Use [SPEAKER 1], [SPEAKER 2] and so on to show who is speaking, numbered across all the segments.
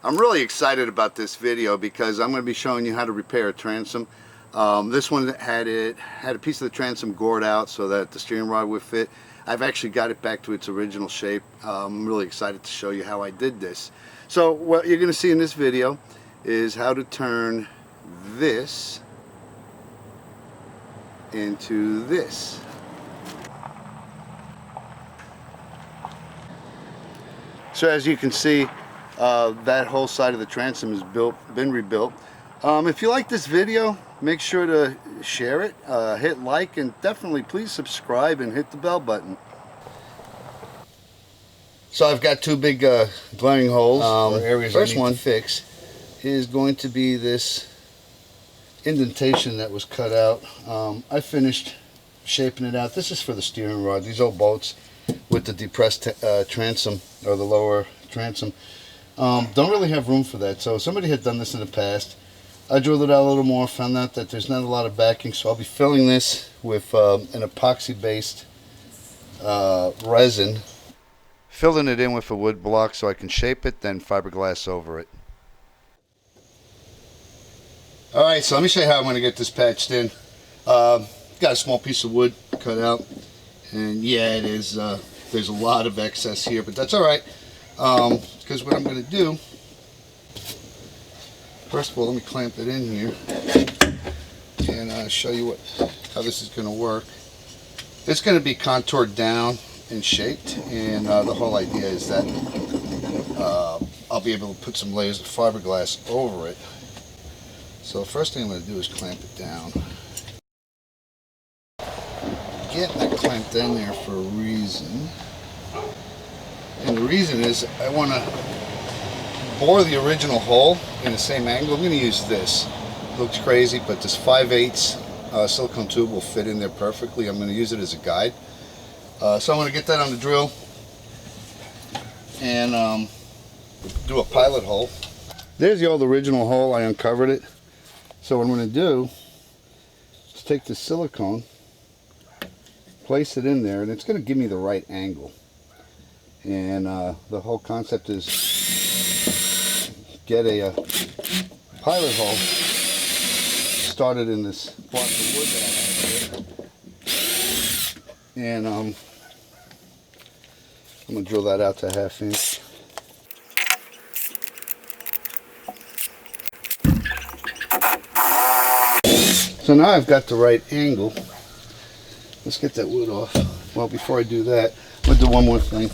[SPEAKER 1] I'm really excited about this video because I'm going to be showing you how to repair a transom. This one had a piece of the transom gored out so that the steering rod would fit. I've actually got it back to its original shape. I'm really excited to show you how I did this. So what you're going to see in this video is how to turn this into this. So as you can see, that whole side of the transom has been rebuilt. If you like this video, make sure to share it, hit like, and definitely please subscribe and hit the bell button. So I've got two big glaring holes, or areas I need to fix is going to be this indentation that was cut out. I finished shaping it out. This is for the steering rod. These old bolts with the depressed transom, or the lower transom, don't really have room for that. So somebody had done this in the past. I drilled it out a little more, found out that there's not a lot of backing, so I'll be filling this with an epoxy based resin, filling it in with a wood block so I can shape it, then fiberglass over it. Alright, so let me show you how I'm going to get this patched in. Got a small piece of wood cut out, and yeah, it is there's a lot of excess here, but that's alright, because what I'm going to do, first of all, let me clamp it in here and show you how this is going to work. It's going to be contoured down and shaped, and the whole idea is that I'll be able to put some layers of fiberglass over it. So first thing I'm going to do is clamp it down. Getting that clamped in there for a reason, and the reason is I want to bore the original hole in the same angle. I'm going to use this. It looks crazy, but this 5/8 silicone tube will fit in there perfectly. I'm going to use it as a guide. So I'm going to get that on the drill and do a pilot hole. There's the old original hole. I uncovered it. So what I'm going to do is take the silicone, place it in there, and it's going to give me the right angle. And the whole concept is get a pilot hole started in this block of wood that I have here. And I'm going to drill that out to 1/2 inch. So now I've got the right angle. Let's get that wood off. Well, before I do that, I'm going to do one more thing.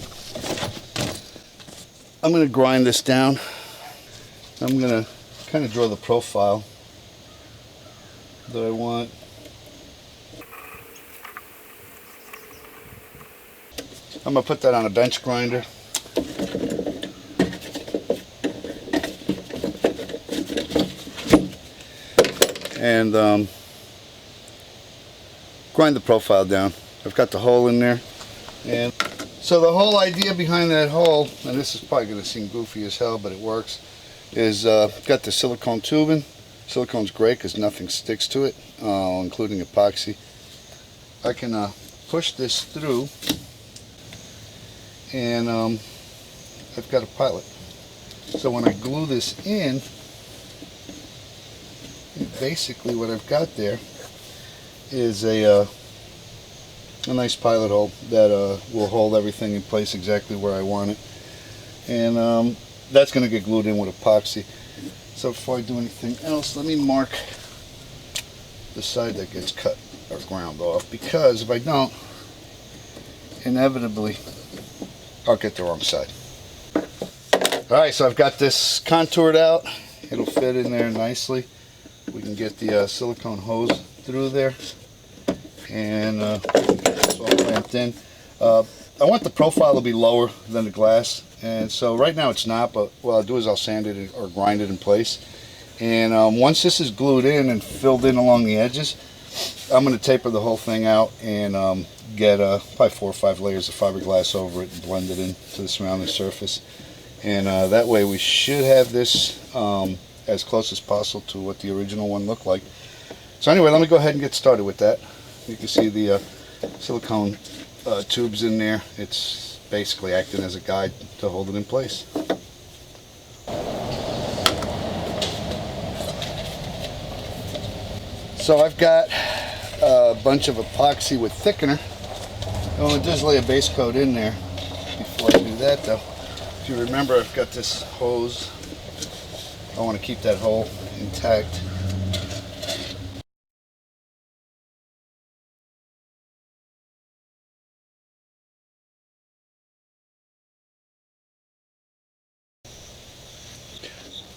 [SPEAKER 1] I'm going to grind this down. I'm going to kind of draw the profile that I want. I'm going to put that on a bench grinder. And grind the profile down. I've got the hole in there, and so the whole idea behind that hole, and this is probably going to seem goofy as hell, but it works, is got the silicone tubing. Silicone's great because nothing sticks to it, including epoxy. I can push this through, and I've got a pilot. So when I glue this in, basically what I've got there is a nice pilot hole that will hold everything in place exactly where I want it, and that's going to get glued in with epoxy. So before I do anything else, let me mark the side that gets cut or ground off, because if I don't, inevitably I'll get the wrong side. Alright, so I've got this contoured out. It'll fit in there nicely. We can get the silicone hose through there, and it's all clamped in. I want the profile to be lower than the glass, and so right now it's not, but what I'll do is I'll sand it or grind it in place. And once this is glued in and filled in along the edges, I'm going to taper the whole thing out and get probably 4 or 5 layers of fiberglass over it and blend it into the surrounding surface. And that way we should have this as close as possible to what the original one looked like. So anyway, let me go ahead and get started with that. You can see the silicone tubes in there. It's basically acting as a guide to hold it in place. So I've got a bunch of epoxy with thickener. I want to just lay a base coat in there before I do that though. If you remember, I've got this hose. I want to keep that hole intact.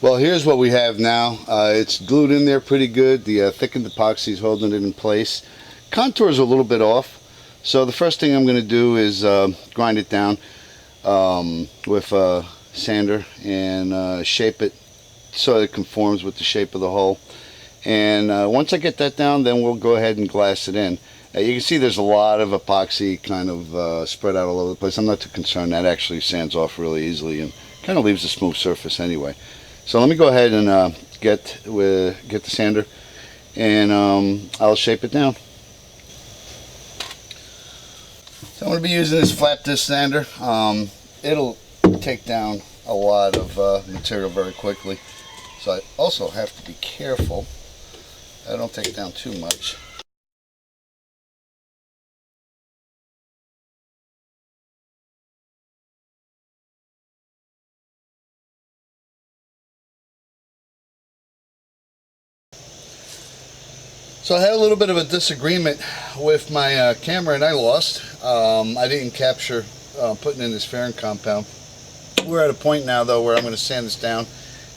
[SPEAKER 1] Well, here's what we have now. It's glued in there pretty good. The thickened epoxy is holding it in place. Contour is a little bit off. So the first thing I'm going to do is grind it down with a sander and shape it so it conforms with the shape of the hole. And once I get that down, then we'll go ahead and glass it in. You can see there's a lot of epoxy kind of spread out all over the place. I'm not too concerned. That actually sands off really easily and kind of leaves a smooth surface anyway. So let me go ahead and get the sander, and I'll shape it down. So I'm going to be using this flat disc sander. It'll take down a lot of material very quickly. So I also have to be careful I don't take down too much. So I had a little bit of a disagreement with my camera and I lost. I didn't capture putting in this fairing compound. We're at a point now though where I'm going to sand this down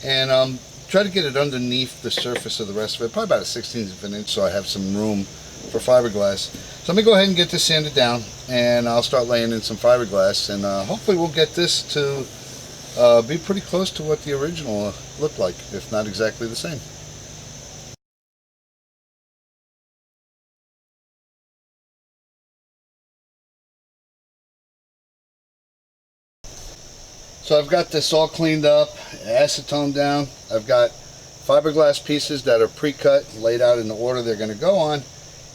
[SPEAKER 1] and try to get it underneath the surface of the rest of it, probably about a 1/16 of an inch so I have some room for fiberglass. So let me go ahead and get this sanded down and I'll start laying in some fiberglass and hopefully we'll get this to be pretty close to what the original looked like, if not exactly the same. So I've got this all cleaned up, acetone down. I've got fiberglass pieces that are pre-cut, laid out in the order they're going to go on.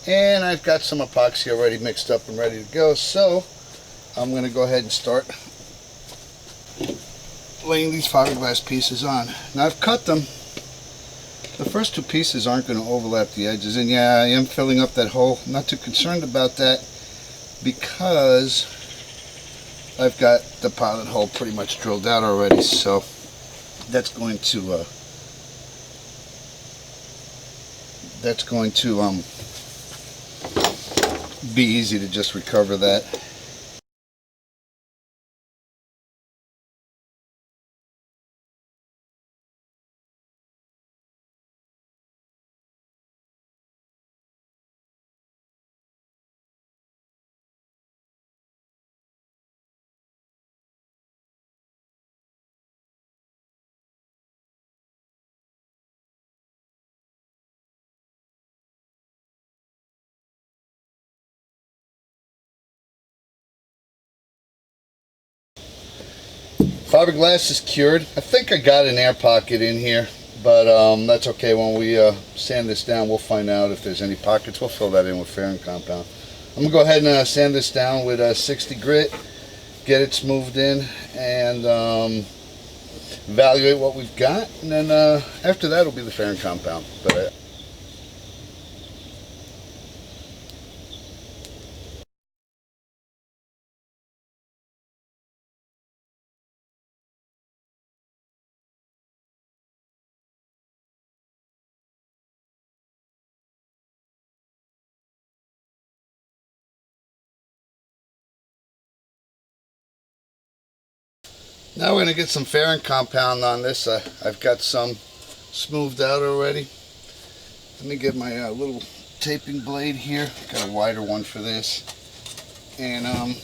[SPEAKER 1] And I've got some epoxy already mixed up and ready to go. So I'm going to go ahead and start laying these fiberglass pieces on. Now I've cut them. The first two pieces aren't going to overlap the edges. And yeah, I am filling up that hole. I'm not too concerned about that because I've got the pilot hole pretty much drilled out already, so that's going to be easy to just recover that. Fiberglass is cured. I think I got an air pocket in here, but that's okay. When we sand this down, we'll find out if there's any pockets. We'll fill that in with fairing compound. I'm gonna go ahead and sand this down with 60 grit, get it smoothed in, and evaluate what we've got. And then after that, will be the fairing compound. But now we're going to get some fairing compound on this. I've got some smoothed out already. Let me get my little taping blade here. Got a wider one for this. And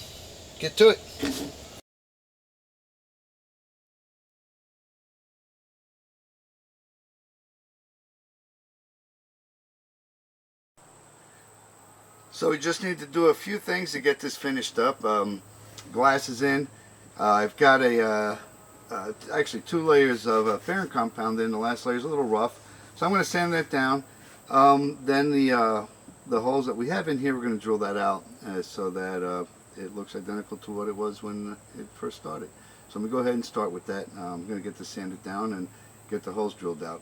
[SPEAKER 1] get to it. So we just need to do a few things to get this finished up. Glass is in. I've got actually 2 layers of fairing compound in. The last layer is a little rough, so I'm going to sand that down. Then the holes that we have in here, we're going to drill that out so that it looks identical to what it was when it first started. So I'm going to go ahead and start with that. I'm going to get this sanded down and get the holes drilled out.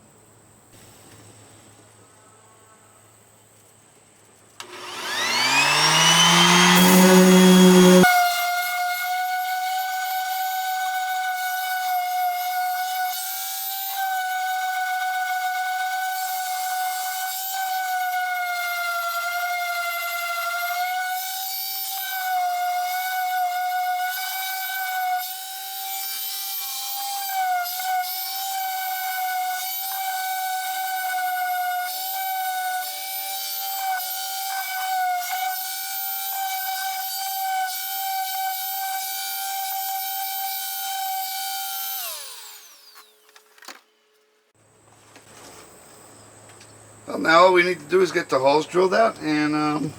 [SPEAKER 1] Well, now all we need to do is get the holes drilled out, and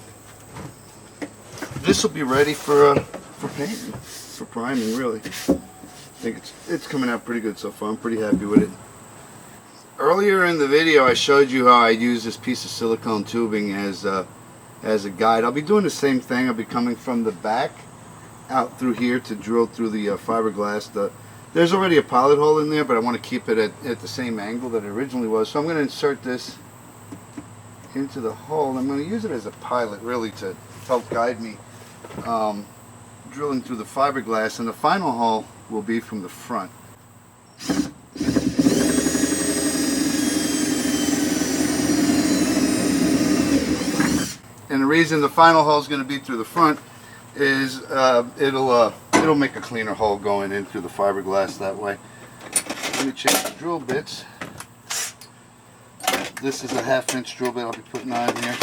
[SPEAKER 1] this will be ready for painting, for priming. Really, I think it's coming out pretty good so far. I'm pretty happy with it. Earlier in the video, I showed you how I use this piece of silicone tubing as a guide. I'll be doing the same thing. I'll be coming from the back out through here to drill through the fiberglass. There's already a pilot hole in there, but I want to keep it at the same angle that it originally was. So I'm going to insert this into the hole. I'm going to use it as a pilot, really, to help guide me drilling through the fiberglass, and the final hole will be from the front. And the reason the final hole is going to be through the front is it'll make a cleaner hole going in through the fiberglass that way. Let me check the drill bits. This is a 1/2 inch drill bit I'll be putting on here.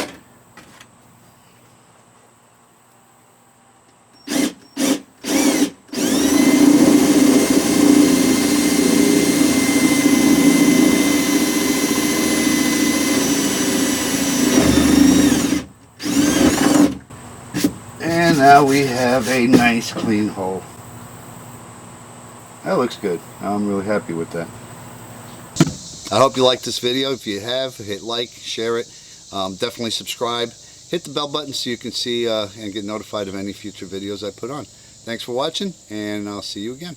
[SPEAKER 1] And now we have a nice clean hole. That looks good. I'm really happy with that. I hope you liked this video. If you have, hit like, share it. Definitely subscribe. Hit the bell button so you can see and get notified of any future videos I put on. Thanks for watching, and I'll see you again.